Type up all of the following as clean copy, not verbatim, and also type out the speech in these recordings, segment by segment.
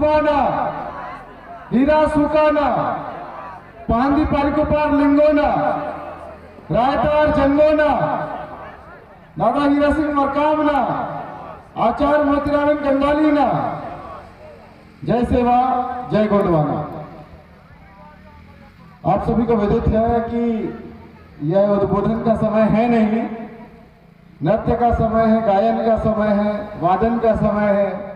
उद्वाना हीरा सुकाना पांदी पारिकोपार लिंगोना रायतार जंगोना दादा हीरा सिंह मरकामना आचार्य मोतीराम गंगालीना। जय सेवा जय गोंडवाना। आप सभी को विदित है कि यह उद्बोधन का समय है नहीं, नृत्य का समय है, गायन का समय है, वादन का समय है।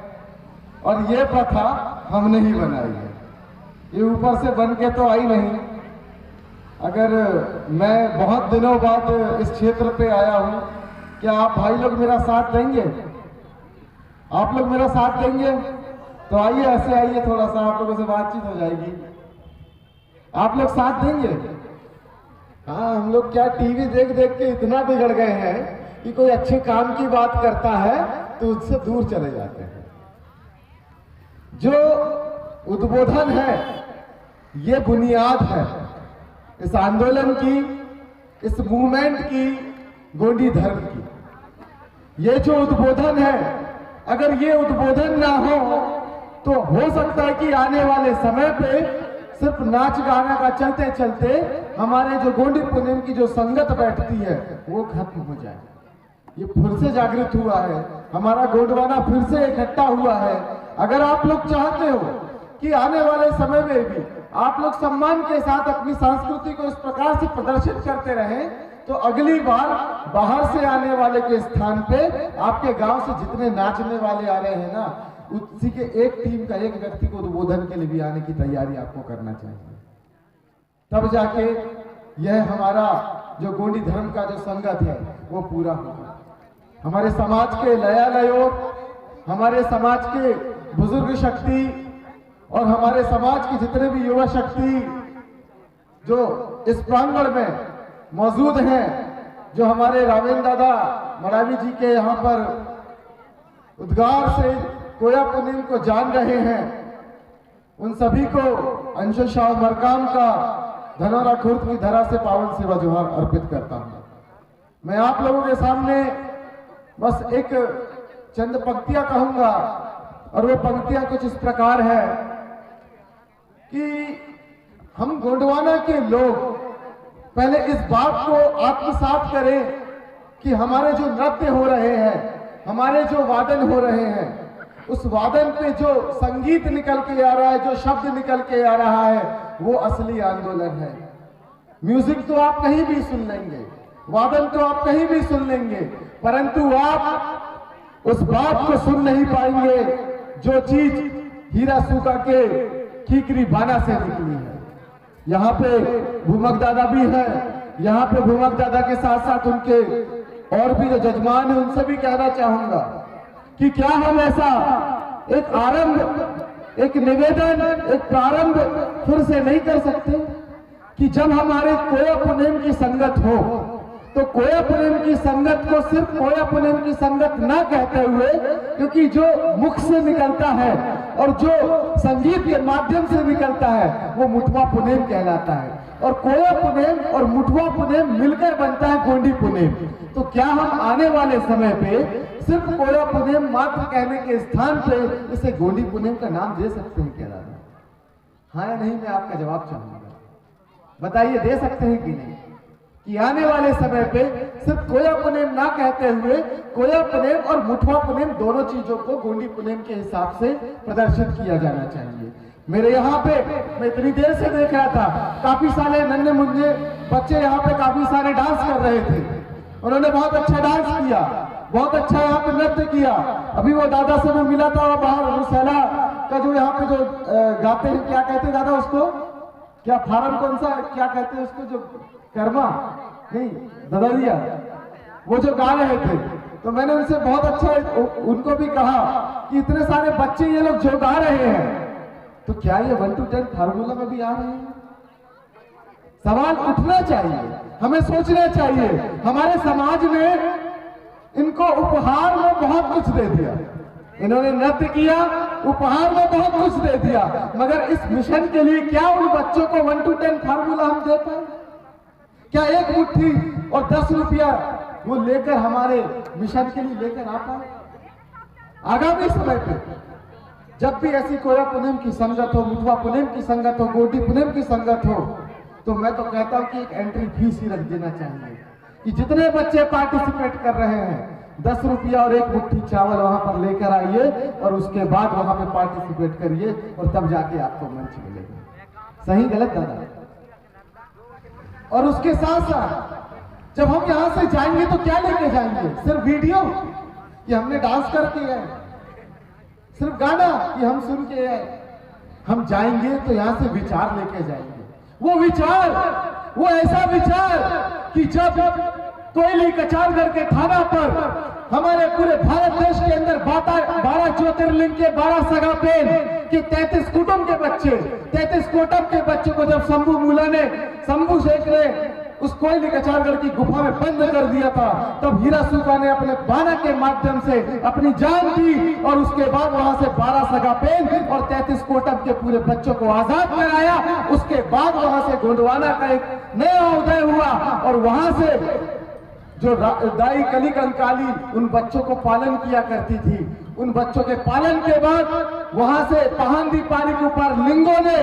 और ये प्रथा हमने ही बनाई है, ये ऊपर से बन के तो आई नहीं। अगर मैं बहुत दिनों बाद इस क्षेत्र पे आया हूं, क्या आप भाई लोग मेरा साथ देंगे? आप लोग मेरा साथ देंगे? तो आइए, ऐसे आइए, थोड़ा सा आप लोगों से बातचीत हो जाएगी। आप लोग साथ देंगे? हाँ, हम लोग क्या टीवी देख देख के इतना बिगड़ गए हैं कि कोई अच्छे काम की बात करता है तो उससे दूर चले जाते हैं। जो उद्बोधन है ये बुनियाद है इस आंदोलन की, इस मूवमेंट की, गोंडी धर्म की। ये जो उद्बोधन है, अगर ये उद्बोधन ना हो तो हो सकता है कि आने वाले समय पे सिर्फ नाच गाना का चलते चलते हमारे जो गोंडी पुनेम की जो संगत बैठती है वो खत्म हो जाए। ये फिर से जागृत हुआ है, हमारा गोंडवाना फिर से इकट्ठा हुआ है। अगर आप लोग चाहते हो कि आने वाले समय में भी आप लोग सम्मान के साथ अपनी संस्कृति को इस प्रकार से प्रदर्शित करते रहें, तो अगली बार बाहर से आने वाले के स्थान पे आपके गांव से जितने नाचने वाले आ रहे हैं ना, उसी के एक टीम का एक व्यक्ति को उद्बोधन के लिए भी आने की तैयारी आपको करना चाहिए। तब जाके यह हमारा जो गोंडी धर्म का जो संगत है वो पूरा होगा। हमारे समाज के लयालयों, हमारे समाज के बुजुर्ग शक्ति और हमारे समाज की जितने भी युवा शक्ति जो इस प्रांगण में मौजूद हैं, जो हमारे रामेन दादा मरावी जी के यहाँ पर उद्गार से कोया पुनीम को जान रहे हैं, उन सभी को अंशु शाह मरकाम का धनौरा खुर्द की धरा से पावन सेवा जोहार अर्पित करता हूं। मैं आप लोगों के सामने बस एक चंद पंक्तियां कहूंगा, और वो पंक्तियां कुछ इस प्रकार है कि हम गोंडवाना के लोग पहले इस बात को आत्मसात करें कि हमारे जो नृत्य हो रहे हैं, हमारे जो वादन हो रहे हैं, उस वादन पे जो संगीत निकल के आ रहा है, जो शब्द निकल के आ रहा है, वो असली आंदोलन है। म्यूजिक तो आप कहीं भी सुन लेंगे, वादन तो आप कहीं भी सुन लेंगे, परंतु आप उस बात को सुन नहीं पाएंगे जो चीज हीरा सूखा के ठीकरी बाना से निकली है। यहाँ पे भूमक दादा भी है, यहाँ पे भूमक दादा के साथ साथ उनके और भी जो जजमान है उनसे भी कहना चाहूंगा कि क्या हम ऐसा एक आरंभ, एक निवेदन, एक प्रारंभ फिर से नहीं कर सकते कि जब हमारे कोया पुनेम की संगत हो तो कोया पुनेम की संगत को सिर्फ कोया पुनेम की संगत ना कहते हुए, क्योंकि जो मुख से निकलता है और जो संगीत के माध्यम से निकलता है वो मुठवा पुनेम कहलाता है, और कोया पुनेम और मुठवा पुनेम मिलकर बनता है गोंडी पुनेम। तो क्या हम आने वाले समय पे सिर्फ कोया पुनेम मात्र कहने के स्थान पे इसे गोंडी पुनेम का नाम दे सकते हैं क्या दादा? हाँ या नहीं, मैं आपका जवाब चाहूंगा, बताइए दे सकते हैं कि नहीं? कि आने वाले समय पे सिर्फ कोया पुनेम ना कहते हुए कोया पुनेम और मुठवा पुनेम दोनों चीजों को गोंडी पुनेम के हिसाब से प्रदर्शित किया जाना चाहिए। मेरे यहाँ पे मैं इतनी देर से देख रहा था, काफी सारे नन्हे मुन्ने बच्चे यहाँ पे काफी सारे डांस कर रहे थे, उन्होंने बहुत अच्छा डांस किया, बहुत अच्छा यहाँ पे नृत्य किया। अभी वो दादा से मैं मिला था बाहर, रुसैला का जो यहाँ पे जो गाते हैं, क्या कहते हैं दादा उसको, क्या फार्म कौन सा, क्या कहते हैं उसको, जो कर्मा नहीं ददरिया, वो जो गा रहे थे, तो मैंने उनसे बहुत अच्छा उनको भी कहा कि इतने सारे बच्चे ये लोग जो गा रहे हैं, तो क्या ये 1 to 10 फार्मूला में भी आ रहे हैं? सवाल उठना चाहिए, हमें सोचना चाहिए। हमारे समाज ने इनको उपहार में बहुत कुछ दे दिया, इन्होंने नृत्य किया, उपहार में बहुत कुछ दे दिया, मगर इस मिशन के लिए क्या उन बच्चों को 1 to 10 फार्मूला हम दे पाए? क्या एक मुट्ठी और 10 रुपया वो लेकर हमारे मिशन के लिए लेकर आ पाए? आगामी समय पे जब भी ऐसी कोया पुनम की संगत हो, मुठवा पुनम की संगत हो, गोटी पुनम की संगत हो, तो मैं तो कहता हूं कि एक एंट्री फीस ही रख देना चाहिए कि जितने बच्चे पार्टिसिपेट कर रहे हैं 10 रुपया और एक मुट्ठी चावल वहां पर लेकर आइए और उसके बाद वहां पे पार्टिसिपेट करिए और तब जाके आपको मंच मिलेगा। सही गलत दादा? और उसके साथ साथ जब हम यहां से जाएंगे तो क्या लेके जाएंगे? सिर्फ वीडियो कि हमने डांस कर दिया है, सिर्फ गाना कि हम सुन के आए? हम जाएंगे तो यहां से विचार लेके जाएंगे। वो विचार, वो ऐसा विचार कि जब कोयली कचारगढ़ के थाना पर हमारे पूरे भारत देश के अंदर 12 ज्योतिर्लिंग के 12 सगा पेन के 33 कुटुंब के बच्चे, 33 कोटम के बच्चों को जब शंभू मूला ने, शंभू शेख ने उस कोयली कचारगढ़ की गुफा में बंद कर दिया था, तब हीरा सूबा ने अपने बाना के माध्यम से अपनी जान दी और उसके बाद वहां से 12 सगा पेन और 33 कोटम के पूरे बच्चों को आजाद कराया। उसके बाद वहां से गोंडवाना का एक नया उदय हुआ और वहां से जो दाई कली कंकाली उन बच्चों को पालन किया करती थी, उन बच्चों के पालन के बाद वहां से पहांदी पानी के ऊपर लिंगों ने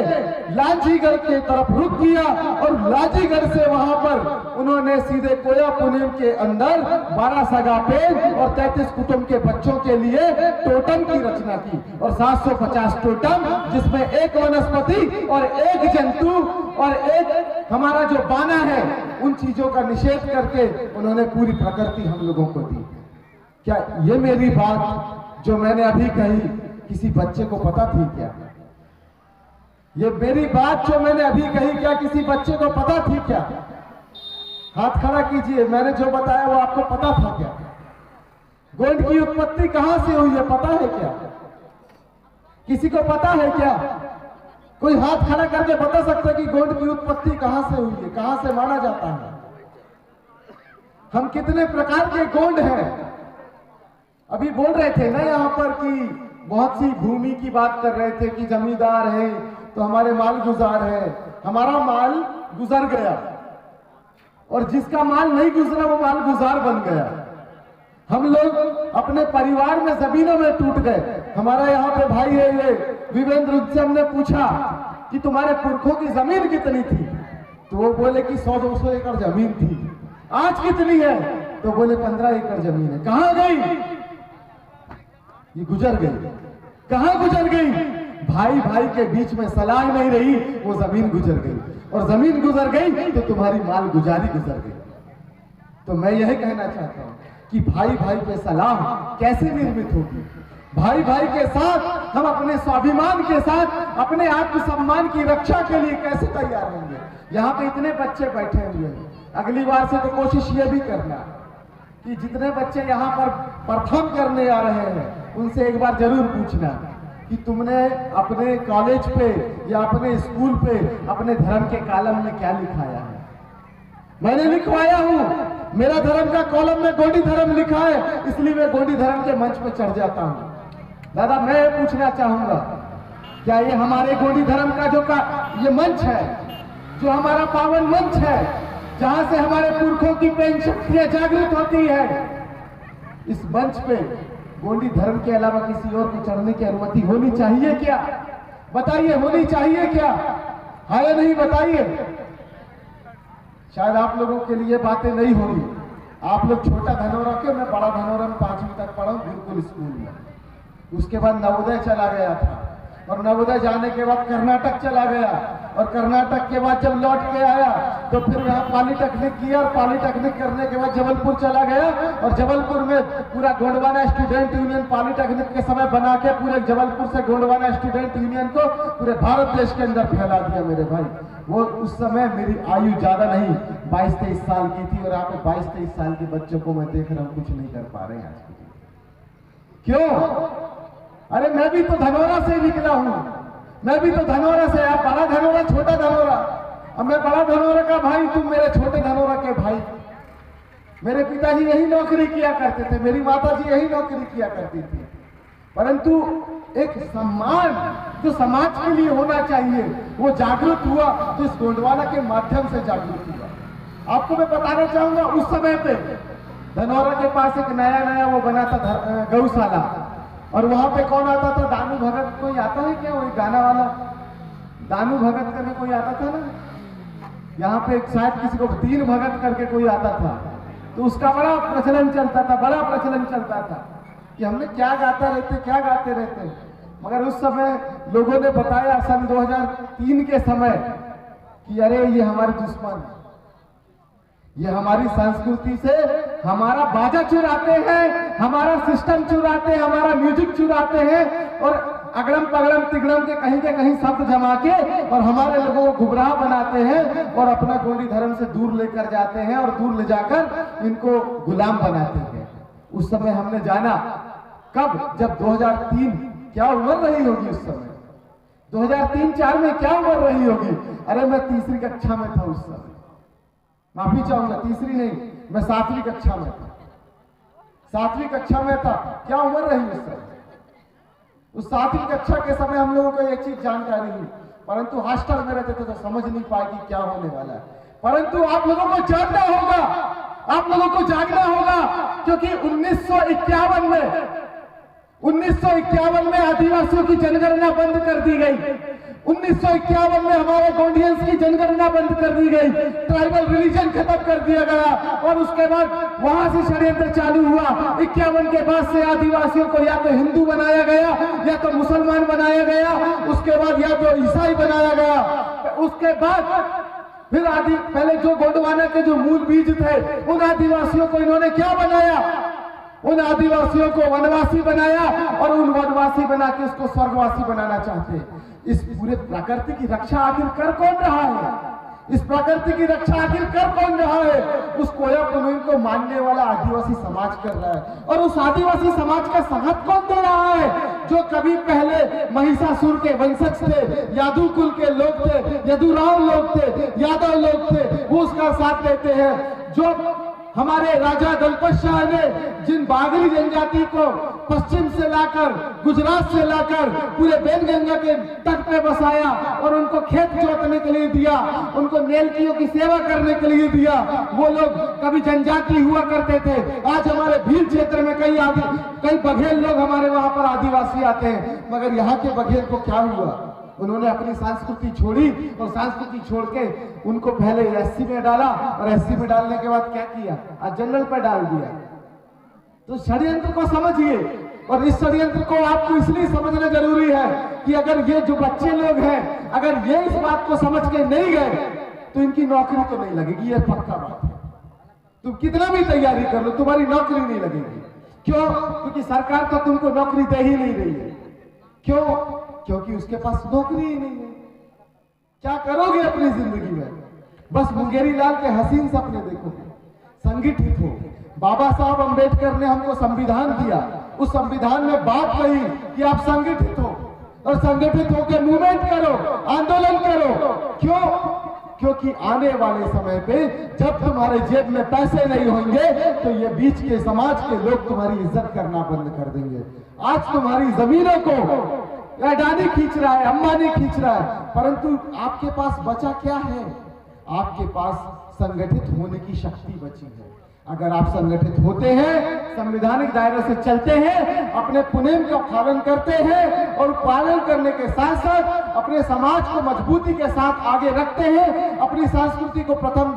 लांचीगढ़ के तरफ रुख किया और लांचीगढ़ से वहां पर उन्होंने सीधे कोया पुनम के अंदर 12 सगा पेन और 33 कुटुंब के बच्चों के लिए टोटम की रचना की और 750 टोटम, जिसमें एक वनस्पति और एक जंतु और एक हमारा जो बाना है, उन चीजों का निषेध करके उन्होंने पूरी प्रकृति हम लोगों को दी। क्या ये मेरी बात जो मैंने अभी कही किसी बच्चे को पता थी क्या? ये मेरी बात जो मैंने अभी कही क्या किसी बच्चे को पता थी क्या? हाथ खड़ा कीजिए, मैंने जो बताया वो आपको पता था क्या? गोंड की उत्पत्ति कहां से हुई है पता है क्या? किसी को पता है क्या? कोई हाथ खड़ा करके बता सकता है कि गोंड की उत्पत्ति कहां से हुई है, कहां से माना जाता है? हम कितने प्रकार के गोंड हैं? अभी बोल रहे थे ना यहाँ पर कि बहुत सी भूमि की बात कर रहे थे कि जमींदार है तो हमारे माल गुजार है। हमारा माल गुजर गया और जिसका माल नहीं गुजरा वो माल गुजार बन गया। हम लोग अपने परिवार में जमीनों में टूट गए। हमारा यहाँ पे भाई है ये विवेंद्र उज्जैन ने पूछा कि तुम्हारे पुरखों की जमीन कितनी थी, तो वो बोले कि 100-200 एकड़ जमीन थी। आज कितनी है? तो बोले 15 एकड़ जमीन है। कहां गई? ये गुजर गई। कहां गुजर गई? भाई भाई के बीच में सलाह नहीं रही, वो जमीन गुजर गई और जमीन गुजर गई तो तुम्हारी माल गुजारी गुजर गई। तो मैं यही कहना चाहता हूं कि भाई भाई पे सलाह कैसे निर्मित होगी? भाई भाई के साथ हम अपने स्वाभिमान के साथ अपने आत्मसम्मान की रक्षा के लिए कैसे तैयार होंगे? यहाँ पे इतने बच्चे बैठे हुए हैं, अगली बार से तो कोशिश ये भी करना कि जितने बच्चे यहाँ पर परफॉर्म करने आ रहे हैं उनसे एक बार जरूर पूछना कि तुमने अपने कॉलेज पे या अपने स्कूल पे अपने धर्म के कॉलम में क्या लिखाया है? मैंने लिखवाया हूं, मेरा धर्म का कॉलम में गोंडी धर्म लिखा है, इसलिए मैं गोंडी धर्म के मंच पे चढ़ जाता हूं। दादा मैं पूछना चाहूंगा, क्या ये हमारे गोंडी धर्म का जो ये मंच है, जो हमारा पावन मंच है, जहां से हमारे पुरखों की पेन शक्तियां जागृत होती है, इस मंच पे गोंडी धर्म के अलावा किसी और को चढ़ने की अनुमति होनी चाहिए क्या? बताइए, होनी चाहिए क्या? हाँ या नहीं बताइए। शायद आप लोगों के लिए बातें नहीं होंगी। आप लोग छोटा धनौरा के, मैं बड़ा धनौरा में 5वीं तक पढ़ा हूं गुरुकुल स्कूल में। उसके बाद नवोदय चला गया था और नवोदय जाने के बाद कर्नाटक चला गया और कर्नाटक के बाद जब लौट के आया तो फिर यहाँ पॉलिटेक्निक किया और पॉलिटेक्निक करने के बाद जबलपुर चला गया और जबलपुर में पूरा गोंडवाना स्टूडेंट यूनियन पॉलिटेक्निक के समय बना के पूरे जबलपुर से गोंडवाना स्टूडेंट यूनियन को पूरे भारत देश के अंदर फैला दिया मेरे भाई। वो उस समय मेरी आयु ज्यादा नहीं, 22-23 साल की थी और आप 22-23 साल के बच्चों को मैं देख रहा हूँ कुछ नहीं कर पा रहे हैं आज के। क्यों? अरे मैं भी तो धनौरा से निकला हूं, मैं भी तो धनौरा से। आप बड़ा धनौरा, छोटा धनौरा, अब मैं बड़ा धनौरा का भाई, तुम मेरे छोटे धनौरा के भाई। मेरे पिताजी यही नौकरी किया करते थे, मेरी माताजी यही नौकरी किया करती थी, परंतु एक सम्मान जो समाज के लिए होना चाहिए वो जागरूक हुआ तो इस गोंडवाना के माध्यम से जागरूक हुआ। आपको मैं बताना चाहूंगा, उस समय पे धनौरा के पास एक नया वो बना था गौशाला, और वहां पे कौन आता था? दानू भगत। कोई आता है क्या? वही गाना वाला दानू भगत करके कोई आता था ना। यहाँ पे शायद किसी को दीन भगत करके कोई आता था, तो उसका बड़ा प्रचलन चलता था, बड़ा प्रचलन चलता था कि हमने क्या गाते रहते। मगर उस समय लोगों ने बताया सन 2003 के समय कि अरे ये हमारे दुश्मन है, ये हमारी संस्कृति से हमारा बाजा चुराते हैं, हमारा सिस्टम चुराते हैं, हमारा म्यूजिक चुराते हैं और अगड़म पगड़म तिगड़म के कहीं शब्द जमा के और हमारे लोगों को गुमराह बनाते हैं और अपना गोंडी धर्म से दूर लेकर जाते हैं और दूर ले जाकर इनको गुलाम बनाते हैं। उस समय हमने जाना कब? जब 2003, क्या उम्र रही होगी उस समय? 2003-4 में क्या उम्र रही होगी? अरे मैं तीसरी कक्षा में था उस समय, माफी चाहूंगा, तीसरी नहीं, मैं 7वीं कक्षा में था। 7वीं कक्षा में था। क्या उम्र रही उस समय? उस 7वीं कक्षा के समय हम लोगों को एक चीज जानकारी हुई, परंतु हॉस्टल में रहते थे तो समझ नहीं पाए कि क्या होने वाला है। परंतु आप लोगों को जानना होगा, आप लोगों को जागना होगा, क्योंकि 1951 में आदिवासियों की जनगणना बंद कर दी गई। 1951 में हमारे गोंडियंस की जनगणना बंद कर दी गई, ट्राइबल रिलीजन खत्म कर दिया गया और उसके बाद वहां से षड्यंत्र चालू हुआ। 51 के बाद से आदिवासियों को या तो हिंदू बनाया गया या तो मुसलमान बनाया गया, उसके बाद या तो ईसाई बनाया गया। उसके बाद फिर पहले जो गोंडवाना के जो मूल बीज थे उन आदिवासियों को इन्होंने क्या बनाया? उन आदिवासियों को वनवासी बनाया और उन वनवासी बना के उसको स्वर्गवासी बनाना चाहते हैं। इस पूरे प्रकृति की रक्षा आखिर कर कौन रहा है? इस प्रकृति की रक्षा आखिर कर कौन रहा है? उस कोया पुनौन को मानने वाला आदिवासी समाज कर रहा है। और उस आदिवासी समाज का साथ कौन दे रहा है? जो कभी पहले महिषासुर के वंशज थे, यादव कुल के लोग थे, यदुराव लोग थे, यादव लोग थे, वो उसका साथ देते हैं। जो हमारे राजा दलपत शाह ने जिन बागली जनजाति को पश्चिम से लाकर, गुजरात से लाकर पूरे बेनगंगा के तट पे बसाया और उनको खेत जोतने के लिए दिया, उनको नेलकियों की सेवा करने के लिए दिया, वो लोग कभी जनजाति हुआ करते थे। आज हमारे भील क्षेत्र में कई बघेल लोग हमारे वहां पर आदिवासी आते हैं, मगर यहाँ के बघेल को क्या हुआ? उन्होंने अपनी संस्कृति छोड़ी और संस्कृति छोड़ के उनको पहले एससी में डाला और एससी में डालने के बाद क्या किया? आज जनरल पर डाल दिया। तो षड्यंत्र को समझिए, और इस षड्यंत्र को आपको इसलिए समझना जरूरी है कि अगर ये जो बच्चे लोग हैं, अगर ये इस बात को समझ के नहीं गए तो इनकी नौकरी तो नहीं लगेगी, ये पक्का बात है। तुम कितना भी तैयारी कर लो, तुम्हारी नौकरी नहीं लगेगी। क्यों? क्योंकि सरकार तो तुमको नौकरी दे ही नहीं रही है। क्यों? क्योंकि उसके पास नौकरी ही नहीं है। क्या करोगे अपनी जिंदगी में? बस मुंगेरी लाल के हसीन सपने देखोगे। संगठित हो। बाबा साहब अंबेडकर ने हमको संविधान दिया, उस संविधान में बात कही कि आप संगठित हो और संगठित होकर मूवमेंट करो, आंदोलन करो। क्यों? क्योंकि आने वाले समय पे जब तुम्हारे जेब में पैसे नहीं होंगे तो ये बीच के समाज के लोग तुम्हारी इज्जत करना बंद कर देंगे। आज तुम्हारी जमीनों को अडानी खींच रहा है, अंबानी खींच रहा है, परंतु आपके पास बचा क्या है? आपके पास संगठित होने की शक्ति बची है। अगर आप संगठित होते हैं, संवैधानिक दायरे से चलते हैं, अपने पुनेम का पालन करते हैं और पालन करने के साथ साथ अपने समाज को मजबूती के साथ आगे रखते हैं, अपनी संस्कृति को प्रथम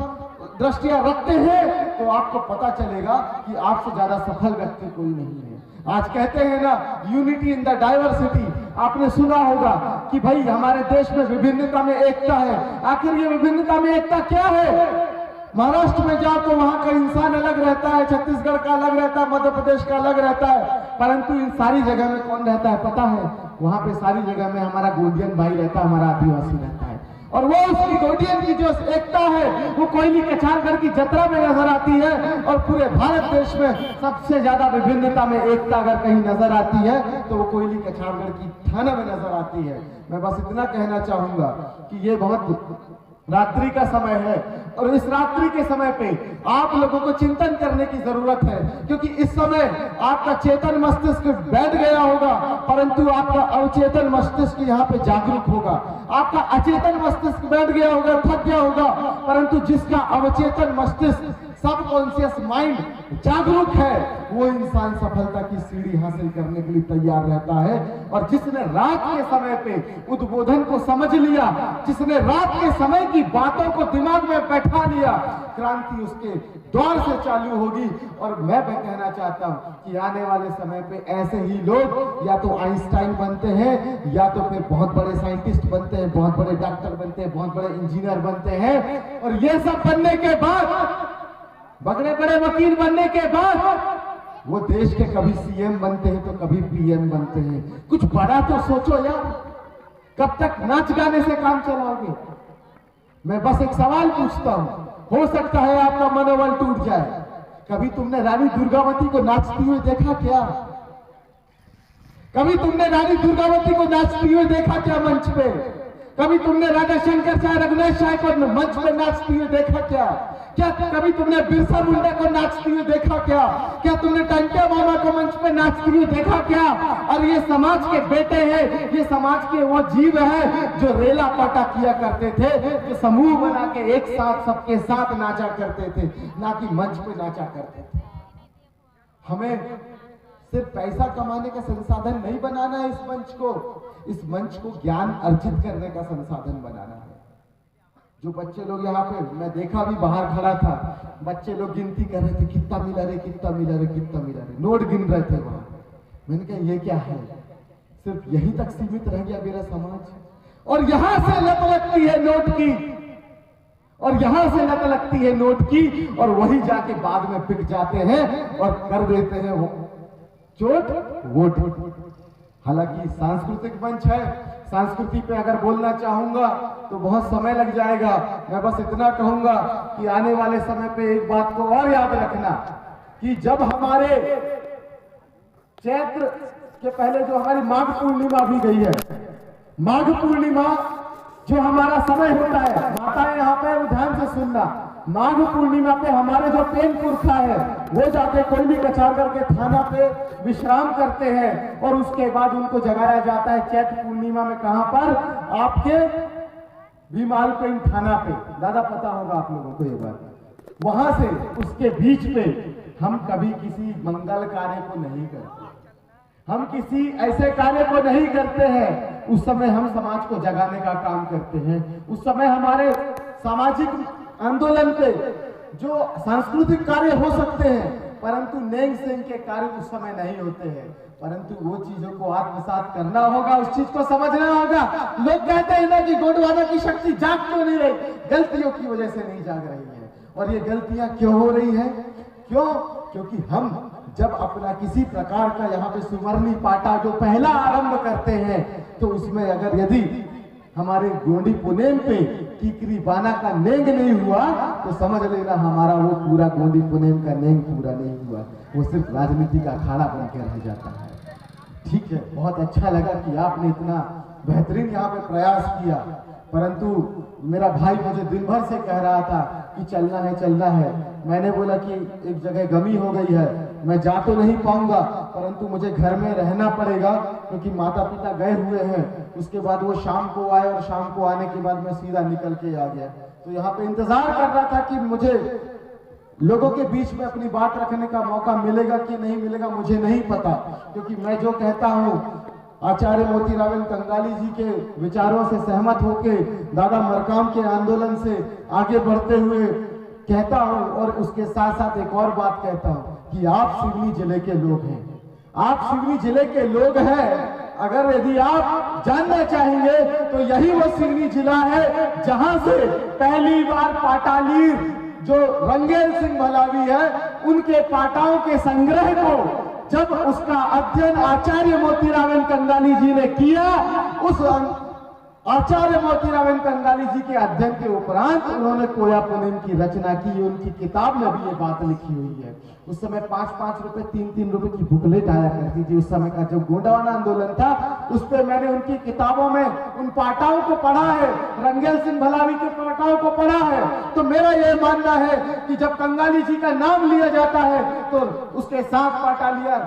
दृष्टिया रखते हैं, तो आपको पता चलेगा कि आपसे ज्यादा सफल व्यक्ति कोई नहीं है। आज कहते हैं ना, यूनिटी इन द डाइवर्सिटी। आपने सुना होगा कि भाई हमारे देश में विभिन्नता में एकता है। आखिर ये विभिन्नता में एकता क्या है? महाराष्ट्र में जाओ तो वहां का इंसान अलग रहता है, छत्तीसगढ़ का अलग रहता है, मध्य प्रदेश का अलग रहता है, परंतु इन सारी जगह में कौन रहता है पता है? वहां पे सारी जगह में हमारा गोंडियन भाई रहता है, हमारा आदिवासी रहता है। और वो उसकी गोंडियन की जो एकता है वो कोयली कछारगढ़ की जतरा में नजर आती है। और पूरे भारत देश में सबसे ज्यादा विभिन्नता में एकता अगर कहीं नजर आती है तो वो कोयली कछारगढ़ की थाना में नजर आती है। मैं बस इतना कहना चाहूंगा कि ये बहुत रात्रि का समय है और इस रात्रि के समय पे आप लोगों को चिंतन करने की जरूरत है, क्योंकि इस समय आपका चेतन मस्तिष्क बैठ गया होगा परंतु आपका अवचेतन मस्तिष्क यहाँ पे जागरूक होगा। आपका अचेतन मस्तिष्क बैठ गया होगा, थक गया होगा, परंतु जिसका अवचेतन मस्तिष्क सबकॉन्शियस माइंड जागरूक है, वो इंसान सफलता की सीढ़ी हासिल करने के लिए तैयार रहता है। और जिसने रात के समय पे उद्बोधन को समझ लिया, जिसने रात के समय की बातों को दिमाग में बैठा लिया, क्रांति उसके द्वार से चालू होगी। और मैं भी कहना चाहता हूं कि आने वाले समय पे ऐसे ही लोग या तो आइंस्टाइन बनते हैं, या तो फिर बहुत बड़े साइंटिस्ट बनते हैं, बहुत बड़े डॉक्टर बनते हैं, बहुत बड़े इंजीनियर बनते हैं। और ये सब बनने के बाद, बड़े बड़े वकील बनने के बाद, वो देश के कभी सीएम बनते हैं तो कभी पीएम बनते हैं। कुछ बड़ा तो सोचो यार, कब तक नाच गाने से काम चलाओगे? मैं बस एक सवाल पूछता हूं, हो सकता है आपका मनोबल टूट जाए। कभी तुमने रानी दुर्गावती को नाचती हुए देखा क्या? कभी तुमने रानी दुर्गावती को नाचती हुए देखा क्या मंच पे? कभी तुमने राजा शंकर शाह, रघुनाथ शाह को मंच पे नाचती हुए देखा क्या? क्या कभी तुमने बिरसा मुंडा को नाचती हुए देखा क्या? क्या तुमने टंटे मामा को मंच पे नाचती हुए देखा क्या? और ये समाज के बेटे हैं, ये समाज के वो जीव है जो रेला पाटा किया करते थे, जो समूह बना के एक साथ सबके साथ नाचा करते थे, ना कि मंच पे नाचा करते थे। हमें सिर्फ पैसा कमाने का संसाधन नहीं बनाना है इस मंच को ज्ञान अर्जित करने का संसाधन बनाना है। जो बच्चे लोग यहाँ पे, मैं देखा भी बाहर खड़ा था, बच्चे लोग गिनती कर रहे थे, कितना मिला रे, कितना मिला रे, कितना मिला रे, नोट गिन रहे थे वहां। मैंने कहा ये क्या है? सिर्फ यहीं तक सीमित रह गया मेरा समाज। और यहां से लत लगती है नोट की, और यहां से लत लगती है नोट की, और वही जाके बाद में पिक जाते हैं और कर देते हैं वो चोट वोट। हालांकि सांस्कृतिक मंच है, संस्कृति पे अगर बोलना चाहूंगा तो बहुत समय लग जाएगा। मैं बस इतना कहूंगा कि आने वाले समय पे एक बात को और याद रखना कि जब हमारे चैत्र के पहले जो हमारी माघ पूर्णिमा भी गई है, माघ पूर्णिमा जो हमारा समय होता है, माताएं यहाँ पे ध्यान से सुनना, माघ पूर्णिमा पे हमारे जो पेन पुरखा है वो जाके कोई भी कचार करके थाना पे विश्राम करते हैं, और उसके बाद उनको जगाया जाता है चैत्र पूर्णिमा में। कहां पर? आपके भीमाल पेन थाना पे। दादा पता होगा आप लोगों को ये बात। वहां से उसके बीच पे हम कभी किसी मंगल कार्य को नहीं करते, हम किसी ऐसे कार्य को नहीं करते हैं। उस समय हम समाज को जगाने का काम करते हैं। उस समय हमारे सामाजिक आंदोलन पे जो सांस्कृतिक कार्य हो सकते हैं, परंतु नेंग सेंग के कार्य उस समय नहीं होते हैं। परंतु वो चीजों को आत्मसात करना होगा, उस चीज को समझना होगा। लोग कहते हैं ना कि गोंडवाना की शक्ति जाग क्यों नहीं रही? गलतियों की वजह से नहीं जाग रही है। और ये गलतियां क्यों हो रही है? क्यों? क्योंकि हम जब अपना किसी प्रकार का यहाँ पे सुवर्णी पाटा जो पहला आरंभ करते हैं, तो उसमें अगर यदि हमारे गोंडी पुनेम पे टीकरी बाना का नेंग नहीं हुआ तो समझ लेना हमारा वो पूरा गोंडी पुनेम का नेंग पूरा नहीं हुआ, वो सिर्फ राजनीति का अखाड़ा बन के रह जाता है। ठीक है, बहुत अच्छा लगा कि आपने इतना बेहतरीन यहाँ पे प्रयास किया, परंतु मेरा भाई मुझे दिन भर से कह रहा था कि चलना है चलना है। मैंने बोला कि एक जगह गमी हो गई है, मैं जा तो नहीं पाऊंगा, परंतु मुझे घर में रहना पड़ेगा क्योंकि माता पिता गए हुए हैं। उसके बाद वो शाम को आए और शाम को आने के बाद मैं सीधा निकल के आ गया। तो यहाँ पे इंतजार कर रहा था कि मुझे लोगों के बीच में अपनी बात रखने का मौका मिलेगा कि नहीं मिलेगा मुझे नहीं पता, क्योंकि मैं जो कहता हूँ आचार्य मोतीराव कंगाली जी के विचारों से सहमत होके दादा मरकाम के आंदोलन से आगे बढ़ते हुए कहता हूं। और उसके साथ साथ एक और बात कहता हूं कि आप सिवनी जिले के लोग हैं, आप सिवनी जिले के लोग हैं। अगर यदि आप जानना चाहेंगे तो यही वो सिवनी जिला है जहां से पहली बार पाटालीर जो रंगेल सिंह भलावी है उनके पाटाओं के संग्रह को जब उसका अध्ययन आचार्य मोतीराव कंगाली जी ने किया, उस आचार्य मोतीराव कंगाली जी के अध्ययन के उपरांत उन्होंने कोया पुनेम की रचना की। उनकी किताब में भी ये बात लिखी हुई है। उस समय 5-5 रुपए 3-3 रुपए की बुकलेट आया करती थी। उस समय का जो गोंडवाना आंदोलन था उस पर मैंने उनकी किताबों में उन पाटाओं को पढ़ा है, रंगेल सिंह भलावी के पाटाओं को पढ़ा है। तो मेरा यह मानना है कि जब कंगाली जी का नाम लिया जाता है तो उसके साथ पाटालिया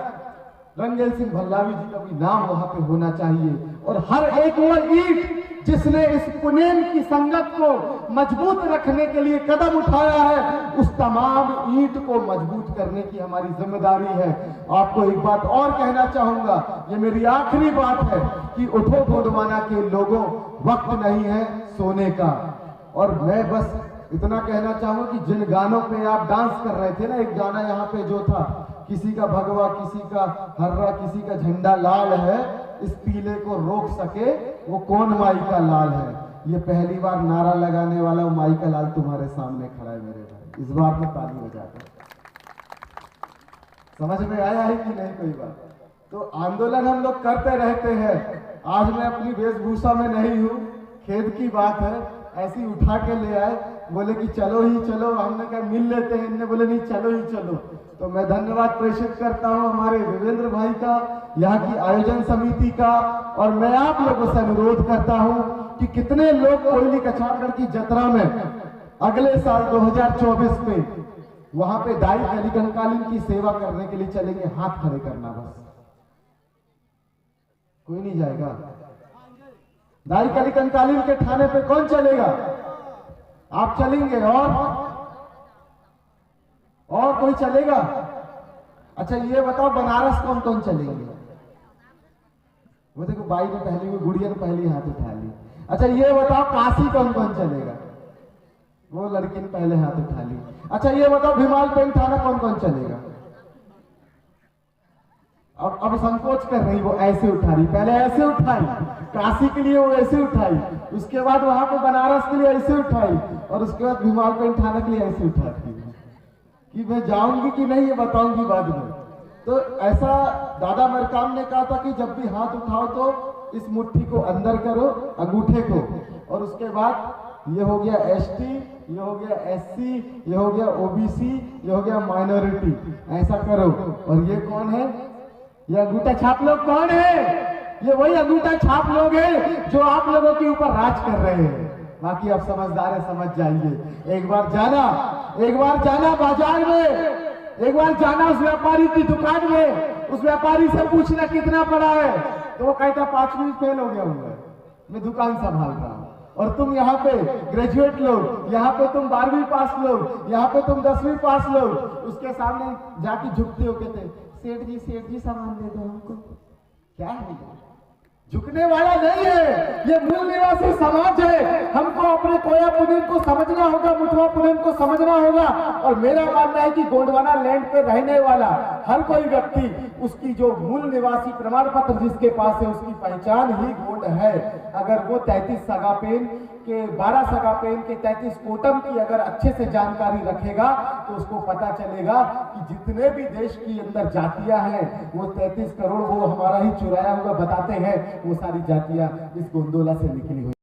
रंगेल सिंह भल्लावी जी का भी नाम वहां पे होना चाहिए। और हर एक वो ईंट जिसने इस पुनेन की संगत को मजबूत रखने के लिए कदम उठाया है, उस तमाम ईंट को मजबूत करने की हमारी जिम्मेदारी है। आपको एक बात और कहना चाहूंगा, ये मेरी आखिरी बात है कि उठो गोंडवाना के लोगों, वक्त नहीं है सोने का। और मैं बस इतना कहना चाहूंगा कि जिन गानों पे आप डांस कर रहे थे ना, एक गाना यहाँ पे जो था, किसी का भगवा, किसी का हर्रा, किसी का झंडा लाल है, इस पीले को रोक सके वो कौन माई का लाल है। ये पहली बार नारा लगाने वाला वो माई का लाल तुम्हारे सामने खड़ा है मेरे भाई। इस बार में ताली बजाकर समझ में आया है कि नहीं कोई बात? तो आंदोलन हम लोग करते रहते हैं। आज मैं अपनी वेशभूषा में नहीं हूँ, खेद की बात है, ऐसी उठा के ले आए, बोले कि चलो ही चलो, हमने कहा मिल लेते हैं, इनने बोले नहीं चलो ही चलो। तो मैं धन्यवाद प्रेषित करता हूं हमारे विवेंद्र भाई का, यहाँ की आयोजन समिति का। और मैं आप लोगों से अनुरोध करता हूं कि कितने लोग कोयली कछारगढ़ की जतरा में अगले साल 2024 में वहां पे दाई कलिकंकालीन की सेवा करने के लिए चलेंगे? हाथ खड़े करना बस, कोई नहीं जाएगा। दाई कलिकंकालीन के थाने पे कौन चलेगा? आप चलेंगे और कोई चलेगा? अच्छा ये बताओ बनारस कौन कौन चलेंगे? वो देखो बाई ने पहली, वो गुड़िया ने पहली हाथ उठा ली। अच्छा ये बताओ काशी कौन कौन चलेगा? वो लड़की ने पहले हाथ उठा ली। अच्छा ये बताओ भीमाल पेंट थाना कौन कौन चलेगा? अब संकोच कर रही, वो ऐसे उठा रही, पहले ऐसे उठाई काशी के लिए, वो ऐसे उठाई, उसके बाद वहां पे बनारस के लिए ऐसे उठाई, और उसके बाद भीमाल पेंट थाना के लिए ऐसे उठाती है कि मैं जाऊंगी कि नहीं ये बताऊंगी बाद में। तो ऐसा दादा मरकाम ने कहा था कि जब भी हाथ उठाओ तो इस मुट्ठी को अंदर करो, अंगूठे को, और उसके बाद ये हो गया एसटी, ये हो गया एससी, ये हो गया ओबीसी, ये हो गया माइनॉरिटी, ऐसा करो। और ये कौन है? ये अंगूठा छाप लोग कौन है? ये वही अंगूठा छाप लोग हैं जो आप लोगों के ऊपर राज कर रहे हैं। बाकी आप समझदार है, समझ जाइए। एक बार जाना बाजार में, एक बार जाना उस व्यापारी की दुकान में, उस व्यापारी से पूछना कितना पड़ा है, तो वो कहता 5 मिनट फेल हो गया हूँ, मैं दुकान संभाल रहा हूँ। और तुम यहाँ पे ग्रेजुएट लोग, यहाँ पे तुम 12वीं पास लोग, यहाँ पे तुम 10वीं पास लोग, उसके सामने जाके झुकते हो, कहते सेठ जी सामान दे दो हमको। क्या है? झुकने वाला नहीं है, ये मूल निवासी समाज है। हमको अपने कोया पुनेन को समझना होगा, मुठवा पुनेन को समझना होगा। और मेरा मानना है कि गोंडवाना लैंड पे रहने वाला हर कोई व्यक्ति, उसकी जो मूल निवासी प्रमाण पत्र जिसके पास है, उसकी पहचान ही गोंड है। अगर वो 33 सगापेन के 12 सगापेन के 33 कोटम की अगर अच्छे से जानकारी रखेगा तो उसको पता चलेगा कि जितने भी देश की अंदर जातियां हैं, वो 33 करोड़ वो हमारा ही चुराया हुआ बताते हैं, वो सारी जातियां इस गोंडोला से निकली हुई।